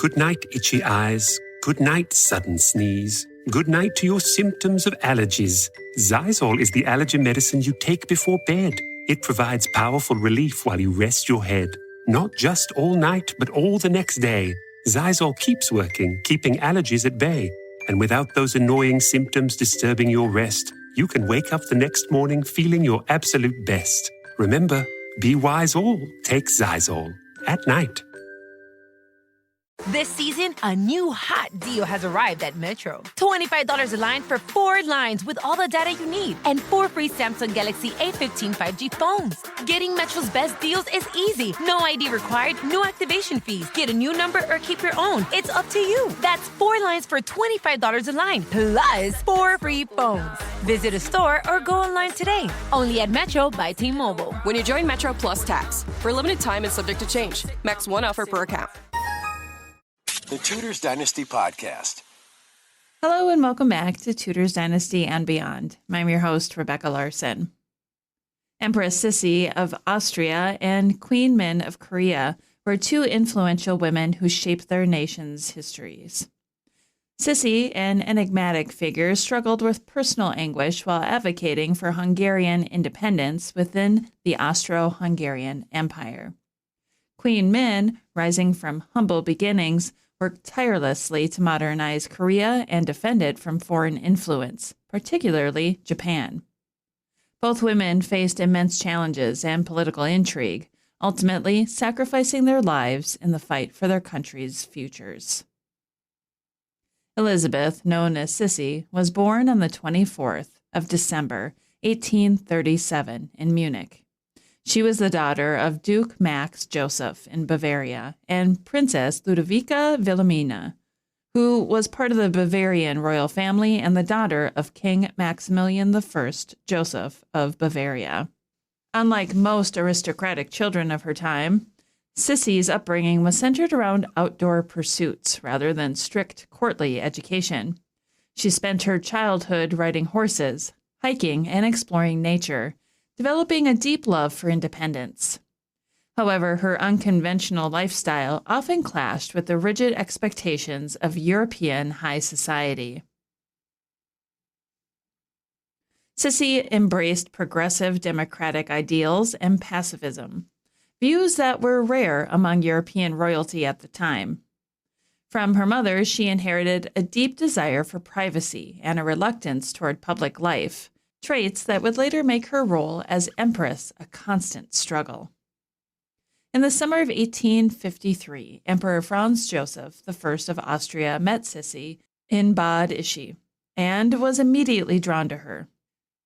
Good night, itchy eyes. Good night, sudden sneeze. Good night to your symptoms of allergies. Xyzal is the allergy medicine you take before bed. It provides powerful relief while you rest your head. Not just all night, but all the next day. Xyzal keeps working, keeping allergies at bay. And without those annoying symptoms disturbing your rest, you can wake up the next morning feeling your absolute best. Remember, be wise all, take Xyzal. At night. This season, a new hot deal has arrived at Metro. $25 a line for 4 lines with all the data you need and 4 free Samsung Galaxy A15 5G phones. Getting Metro's best deals is easy. No ID required, no activation fees. Get a new number or keep your own. It's up to you. That's 4 lines for $25 a line, plus 4 free phones. Visit a store or go online today. Only at Metro by T-Mobile. When you join Metro Plus Tax, for a limited time and subject to change. Max 1 offer per account. The Tudors Dynasty Podcast. Hello and welcome back to Tudors Dynasty and Beyond. I'm your host, Rebecca Larson. Empress Sisi of Austria and Queen Min of Korea were 2 influential women who shaped their nation's histories. Sisi, an enigmatic figure, struggled with personal anguish while advocating for Hungarian independence within the Austro-Hungarian Empire. Queen Min, rising from humble beginnings, worked tirelessly to modernize Korea and defend it from foreign influence, particularly Japan. Both women faced immense challenges and political intrigue, ultimately sacrificing their lives in the fight for their country's futures. Elizabeth, known as Sisi, was born on the 24th of December, 1837, in Munich. She was the daughter of Duke Max Joseph in Bavaria and Princess Ludovica Wilhelmina, who was part of the Bavarian royal family and the daughter of King Maximilian I Joseph of Bavaria. Unlike most aristocratic children of her time, Sisi's upbringing was centered around outdoor pursuits rather than strict courtly education. She spent her childhood riding horses, hiking, and exploring nature, developing a deep love for independence. However, her unconventional lifestyle often clashed with the rigid expectations of European high society. Sisi embraced progressive democratic ideals and pacifism, views that were rare among European royalty at the time. From her mother, she inherited a deep desire for privacy and a reluctance toward public life, traits that would later make her role as empress a constant struggle. In the summer of 1853, Emperor Franz Joseph I of Austria met Sisi in Bad Ischl and was immediately drawn to her,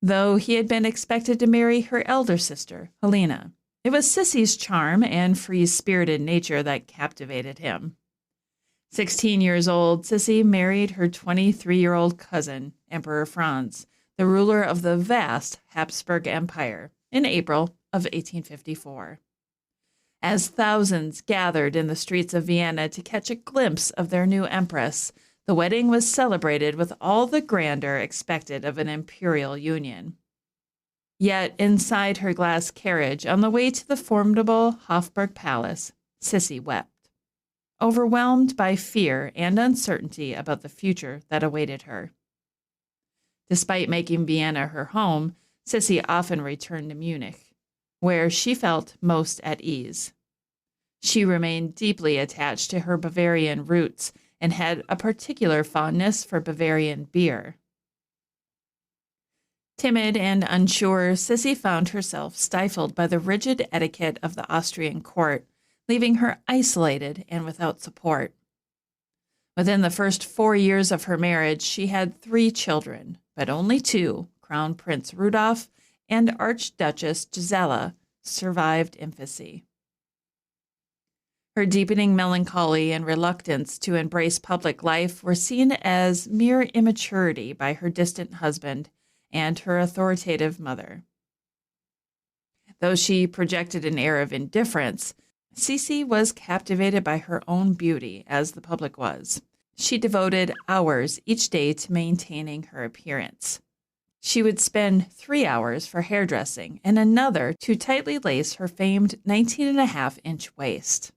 though he had been expected to marry her elder sister, Helena. It was Sisi's charm and free-spirited nature that captivated him. 16 years old, Sisi married her 23-year-old cousin, Emperor Franz, the ruler of the vast Habsburg Empire, in April of 1854. As thousands gathered in the streets of Vienna to catch a glimpse of their new empress, the wedding was celebrated with all the grandeur expected of an imperial union. Yet inside her glass carriage on the way to the formidable Hofburg Palace, Sisi wept, overwhelmed by fear and uncertainty about the future that awaited her. Despite making Vienna her home, Sisi often returned to Munich, where she felt most at ease. She remained deeply attached to her Bavarian roots and had a particular fondness for Bavarian beer. Timid and unsure, Sisi found herself stifled by the rigid etiquette of the Austrian court, leaving her isolated and without support. Within the first 4 years of her marriage, she had 3 children, but only 2, Crown Prince Rudolph and Archduchess Gisela, survived infancy. Her deepening melancholy and reluctance to embrace public life were seen as mere immaturity by her distant husband and her authoritative mother. Though she projected an air of indifference, Sisi was captivated by her own beauty, as the public was. She devoted hours each day to maintaining her appearance. She would spend 3 hours for hairdressing and another to tightly lace her famed 19.5-inch waist.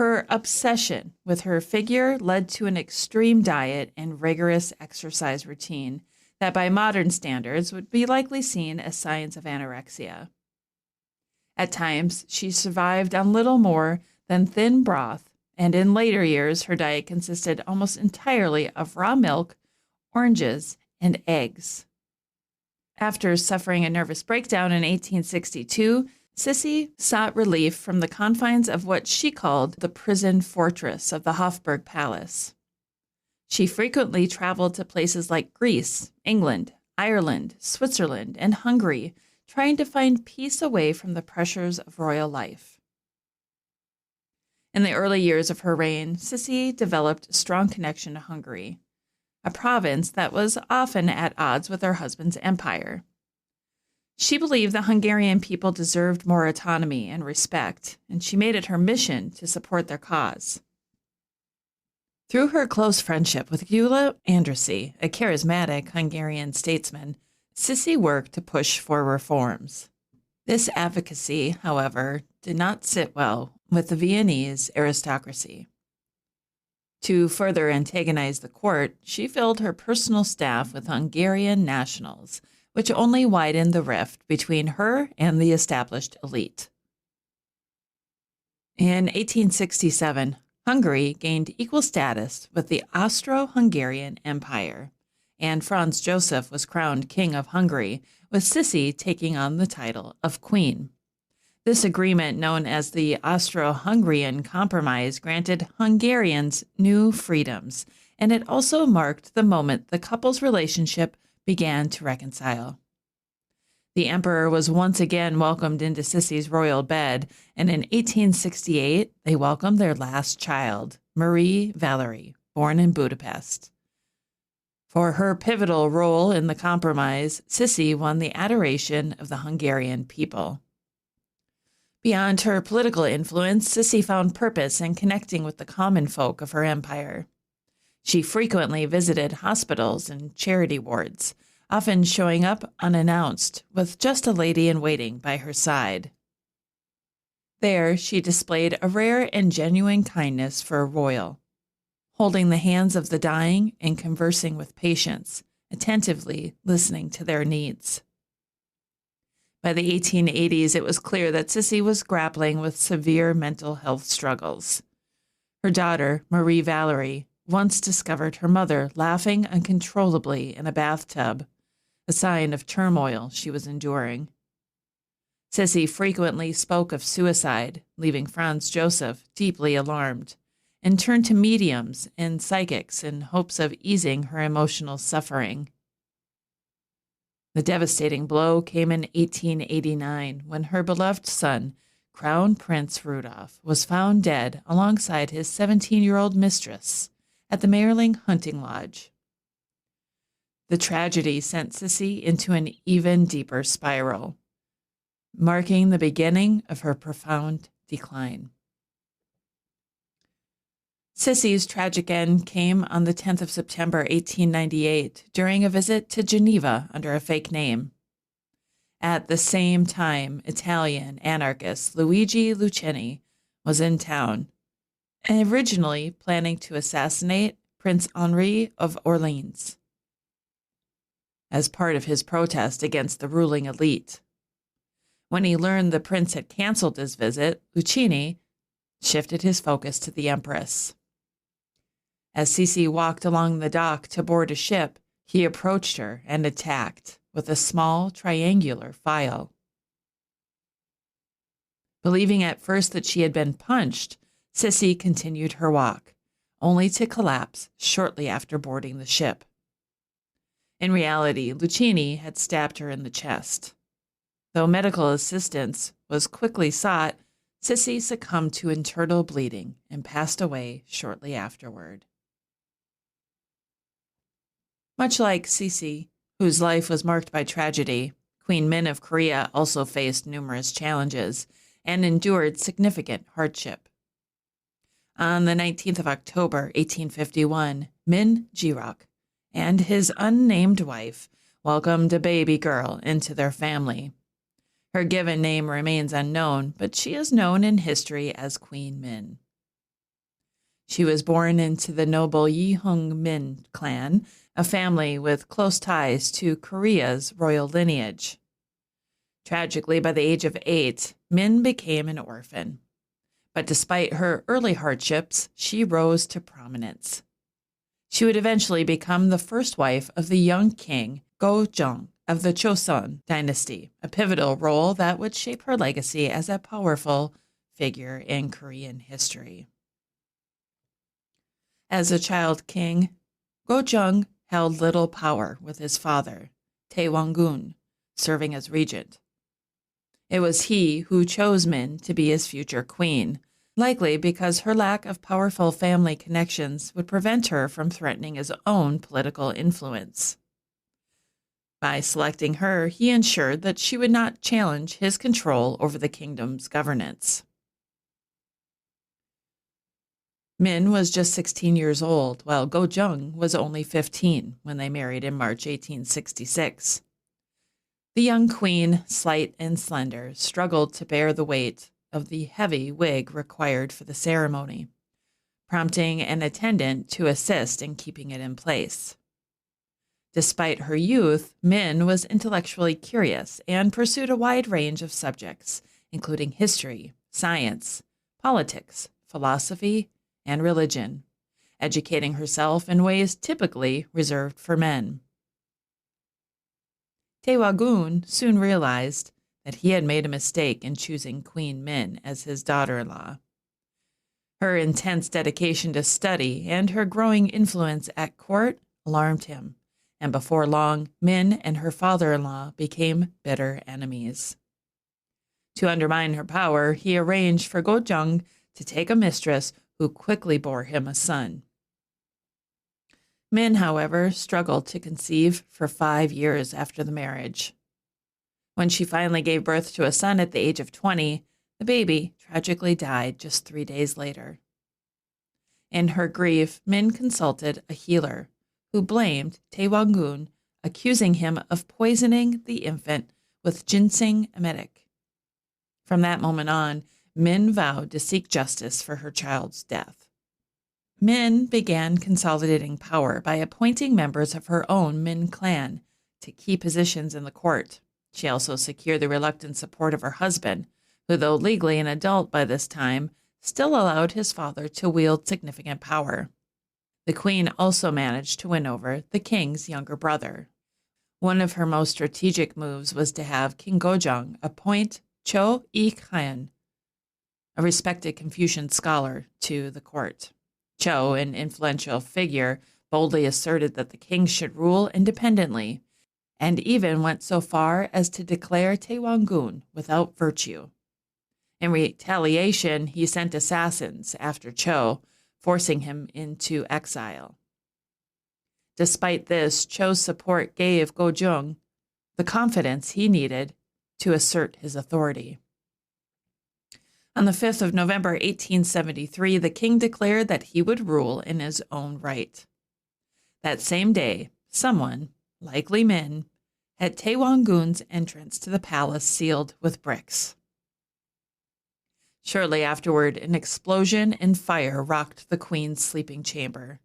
Her obsession with her figure led to an extreme diet and rigorous exercise routine that by modern standards would be likely seen as signs of anorexia. At times, she survived on little more than thin broth, and in later years, her diet consisted almost entirely of raw milk, oranges, and eggs. After suffering a nervous breakdown in 1862, Sisi sought relief from the confines of what she called the prison fortress of the Hofburg Palace. She frequently traveled to places like Greece, England, Ireland, Switzerland, and Hungary, trying to find peace away from the pressures of royal life. In the early years of her reign, Sisi developed a strong connection to Hungary, a province that was often at odds with her husband's empire. She believed the Hungarian people deserved more autonomy and respect, and she made it her mission to support their cause. Through her close friendship with Gyula Andrássy, a charismatic Hungarian statesman, Sisi worked to push for reforms. This advocacy, however, did not sit well with the Viennese aristocracy. To further antagonize the court, she filled her personal staff with Hungarian nationals, which only widened the rift between her and the established elite. In 1867, Hungary gained equal status with the Austro-Hungarian Empire, and Franz Joseph was crowned King of Hungary, with Sisi taking on the title of Queen. This agreement, known as the Austro-Hungarian Compromise, granted Hungarians new freedoms, and it also marked the moment the couple's relationship began to reconcile. The emperor was once again welcomed into Sisi's royal bed, and in 1868 they welcomed their last child, Marie Valerie, born in Budapest. For her pivotal role in the compromise, Sisi won the adoration of the Hungarian people. Beyond her political influence, Sisi found purpose in connecting with the common folk of her empire. She frequently visited hospitals and charity wards, often showing up unannounced with just a lady-in-waiting by her side. There, she displayed a rare and genuine kindness for a royal, holding the hands of the dying and conversing with patients, attentively listening to their needs. By the 1880s, it was clear that Sisi was grappling with severe mental health struggles. Her daughter, Marie Valerie, once discovered her mother laughing uncontrollably in a bathtub, a sign of turmoil she was enduring. Sisi frequently spoke of suicide, leaving Franz Joseph deeply alarmed, and turned to mediums and psychics in hopes of easing her emotional suffering. The devastating blow came in 1889 when her beloved son, Crown Prince Rudolph, was found dead alongside his 17-year-old mistress at the Mayerling hunting lodge. The tragedy sent Sisi into an even deeper spiral, marking the beginning of her profound decline. Sisi's tragic end came on the 10th of September, 1898, during a visit to Geneva under a fake name. At the same time, Italian anarchist Luigi Lucchini was in town, and originally planning to assassinate Prince Henri of Orleans as part of his protest against the ruling elite. When he learned the prince had canceled his visit, Lucchini shifted his focus to the Empress. As Sisi walked along the dock to board a ship, he approached her and attacked with a small triangular file. Believing at first that she had been punched, Sisi continued her walk, only to collapse shortly after boarding the ship. In reality, Lucchini had stabbed her in the chest. Though medical assistance was quickly sought, Sisi succumbed to internal bleeding and passed away shortly afterward. Much like Sisi, whose life was marked by tragedy, Queen Min of Korea also faced numerous challenges and endured significant hardship. On the 19th of October, 1851, Min Jirok and his unnamed wife welcomed a baby girl into their family. Her given name remains unknown, but she is known in history as Queen Min. She was born into the noble Yihung Min clan, a family with close ties to Korea's royal lineage. Tragically, by the age of 8, Min became an orphan. But despite her early hardships, she rose to prominence. She would eventually become the first wife of the young king Go-jung of the Chosun dynasty, a pivotal role that would shape her legacy as a powerful figure in Korean history. As a child king, Go-jung held little power with his father, Tae-won-gun, serving as regent. It was he who chose Min to be his future queen, likely because her lack of powerful family connections would prevent her from threatening his own political influence. By selecting her, he ensured that she would not challenge his control over the kingdom's governance. Min was just 16 years old, while Go-jung was only 15 when they married in March 1866. The young queen, slight and slender, struggled to bear the weight of the heavy wig required for the ceremony, prompting an attendant to assist in keeping it in place. Despite her youth, Min was intellectually curious and pursued a wide range of subjects, including history, science, politics, philosophy, and religion, educating herself in ways typically reserved for men. Tae-won-gun soon realized that he had made a mistake in choosing Queen Min as his daughter-in-law. Her intense dedication to study and her growing influence at court alarmed him, and before long, Min and her father-in-law became bitter enemies. To undermine her power, he arranged for Go-jung to take a mistress who quickly bore him a son. Min, however, struggled to conceive for 5 years after the marriage. When she finally gave birth to a son at the age of 20, the baby tragically died just 3 days later. In her grief, Min consulted a healer who blamed Tae-won-gun, accusing him of poisoning the infant with ginseng emetic. From that moment on, Min vowed to seek justice for her child's death. Min began consolidating power by appointing members of her own Min clan to key positions in the court. She also secured the reluctant support of her husband, who, though legally an adult by this time, still allowed his father to wield significant power. The queen also managed to win over the king's younger brother. One of her most strategic moves was to have King Go-jung appoint Cho Ik-hyun, a respected Confucian scholar, to the court. Cho, an influential figure, boldly asserted that the king should rule independently, and even went so far as to declare Tae-won-gun without virtue. In retaliation, he sent assassins after Cho, forcing him into exile. Despite this, Cho's support gave Go-jung the confidence he needed to assert his authority. On the 5th of November 1873, the king declared that he would rule in his own right. That same day, someone, likely Min, had Tae-won-gun's entrance to the palace sealed with bricks. Shortly afterward, an explosion and fire rocked the queen's sleeping chamber,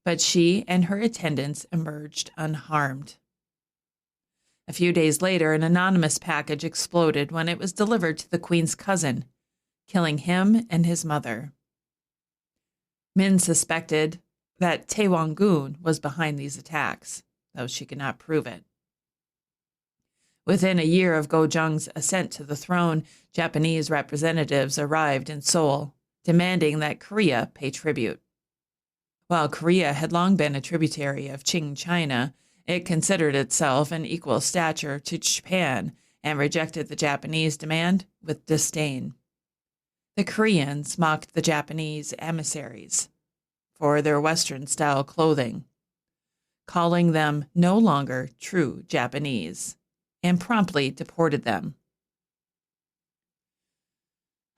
but she and her attendants emerged unharmed. A few days later, an anonymous package exploded when it was delivered to the queen's cousin, killing him and his mother. Min suspected that Tae-won-gun was behind these attacks, though she could not prove it. Within a year of Go-jung's ascent to the throne, Japanese representatives arrived in Seoul, demanding that Korea pay tribute. While Korea had long been a tributary of Qing China, it considered itself an equal stature to Japan and rejected the Japanese demand with disdain. The Koreans mocked the Japanese emissaries for their Western-style clothing, calling them no longer true Japanese, and promptly deported them.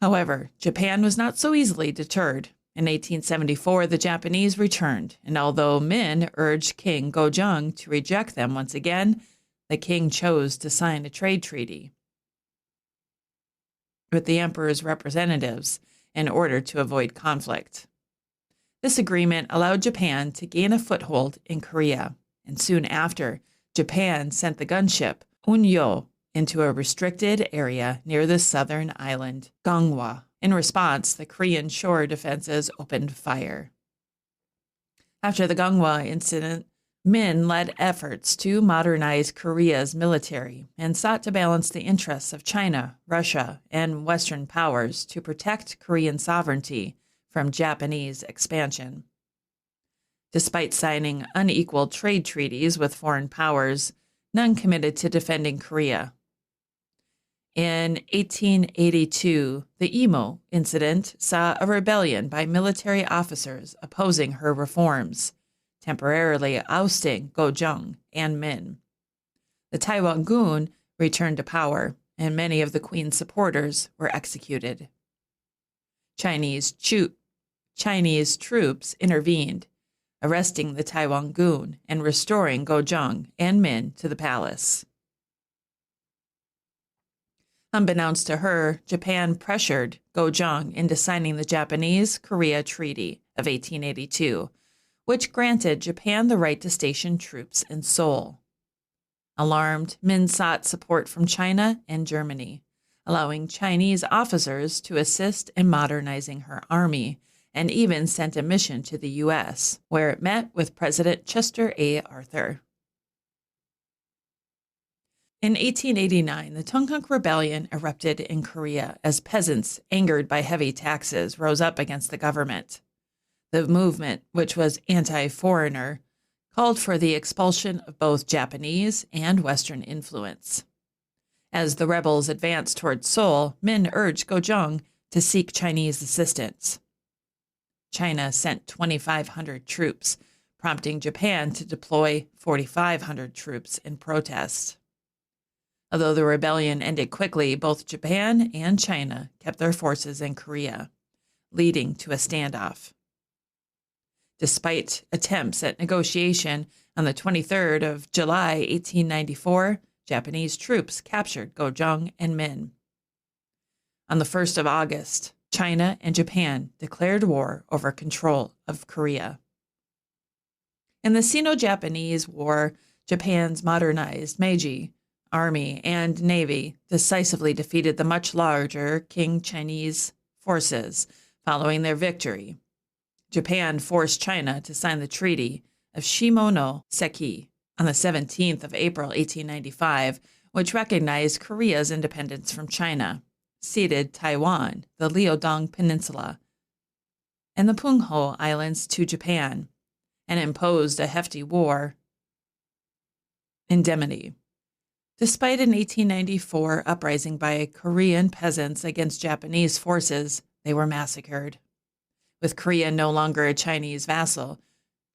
However, Japan was not so easily deterred. In 1874, the Japanese returned, and although Min urged King Go-jung to reject them once again, the king chose to sign a trade treaty with the emperor's representatives in order to avoid conflict. This agreement allowed Japan to gain a foothold in Korea, and soon after, Japan sent the gunship Unyo into a restricted area near the southern island, Gangwa. In response, the Korean shore defenses opened fire. After the Gangwa incident, Min led efforts to modernize Korea's military and sought to balance the interests of China, Russia, and Western powers to protect Korean sovereignty from Japanese expansion. Despite signing unequal trade treaties with foreign powers, none committed to defending Korea. In 1882, the Imo incident saw a rebellion by military officers opposing her reforms, temporarily ousting Gojong and Min. The Taiwan-gun returned to power, and many of the Queen's supporters were executed. Chinese troops intervened, arresting the Taiwan-gun and restoring Gojong and Min to the palace. Unbeknownst to her, Japan pressured Gojong into signing the Japanese-Korea Treaty of 1882, which granted Japan the right to station troops in Seoul. Alarmed, Min sought support from China and Germany, allowing Chinese officers to assist in modernizing her army, and even sent a mission to the U.S., where it met with President Chester A. Arthur. In 1889, the Tongkuk Rebellion erupted in Korea as peasants, angered by heavy taxes, rose up against the government. The movement, which was anti-foreigner, called for the expulsion of both Japanese and Western influence. As the rebels advanced toward Seoul, Min urged Gojong to seek Chinese assistance. China sent 2,500 troops, prompting Japan to deploy 4,500 troops in protest. Although the rebellion ended quickly, both Japan and China kept their forces in Korea, leading to a standoff. Despite attempts at negotiation, on the 23rd of July, 1894, Japanese troops captured Gojong and Min. On the 1st of August, China and Japan declared war over control of Korea. In the Sino-Japanese War, Japan's modernized Meiji Army and Navy decisively defeated the much larger Qing Chinese forces following their victory. Japan forced China to sign the Treaty of Shimonoseki on the 17th of April, 1895, which recognized Korea's independence from China, ceded Taiwan, the Liaodong Peninsula, and the Pungho Islands to Japan, and imposed a hefty war indemnity. Despite an 1894 uprising by Korean peasants against Japanese forces, they were massacred. With Korea no longer a Chinese vassal,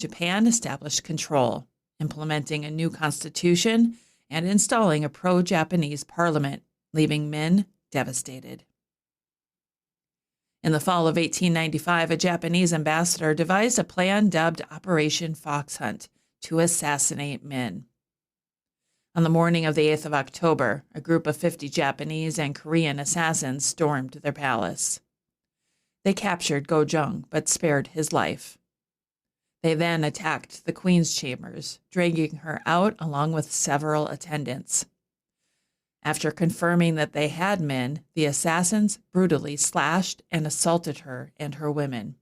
Japan established control, implementing a new constitution and installing a pro-Japanese parliament, leaving Min devastated. In the fall of 1895, a Japanese ambassador devised a plan dubbed Operation Fox Hunt to assassinate Min. On the morning of the 8th of October, a group of 50 Japanese and Korean assassins stormed their palace. They captured Gojong, but spared his life. They then attacked the Queen's chambers, dragging her out along with several attendants. After confirming that they had Min, the assassins brutally slashed and assaulted her and her women.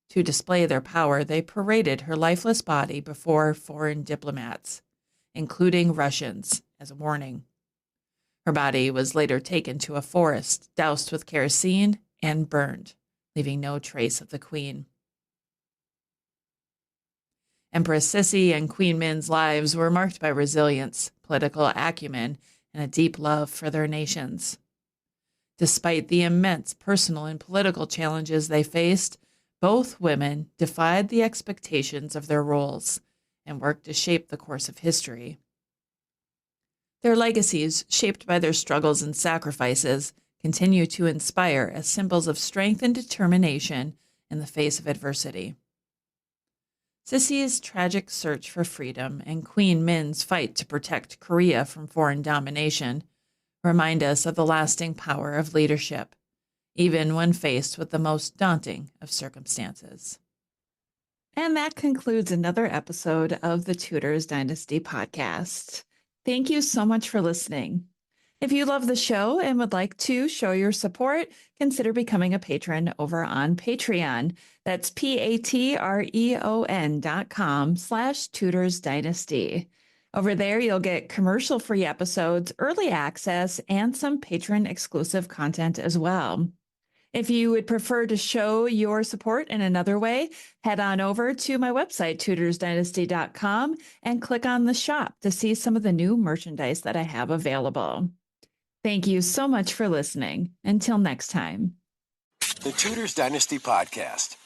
To display their power, they paraded her lifeless body before foreign diplomats, including Russians, as a warning. Her body was later taken to a forest, doused with kerosene, and burned, leaving no trace of the Queen. Empress Sisi and Queen Min's lives were marked by resilience, political acumen, and a deep love for their nations. Despite the immense personal and political challenges they faced, both women defied the expectations of their roles and worked to shape the course of history. Their legacies, shaped by their struggles and sacrifices, continue to inspire as symbols of strength and determination in the face of adversity. Sisi's tragic search for freedom and Queen Min's fight to protect Korea from foreign domination remind us of the lasting power of leadership, even when faced with the most daunting of circumstances. And that concludes another episode of the Tudors Dynasty podcast. Thank you so much for listening. If you love the show and would like to show your support, consider becoming a patron over on Patreon. That's patreon.com/Tudors Dynasty. Over there, you'll get commercial-free episodes, early access, and some patron-exclusive content as well. If you would prefer to show your support in another way, head on over to my website, tudorsdynasty.com, and click on the shop to see some of the new merchandise that I have available. Thank you so much for listening. Until next time. The Tudors Dynasty Podcast.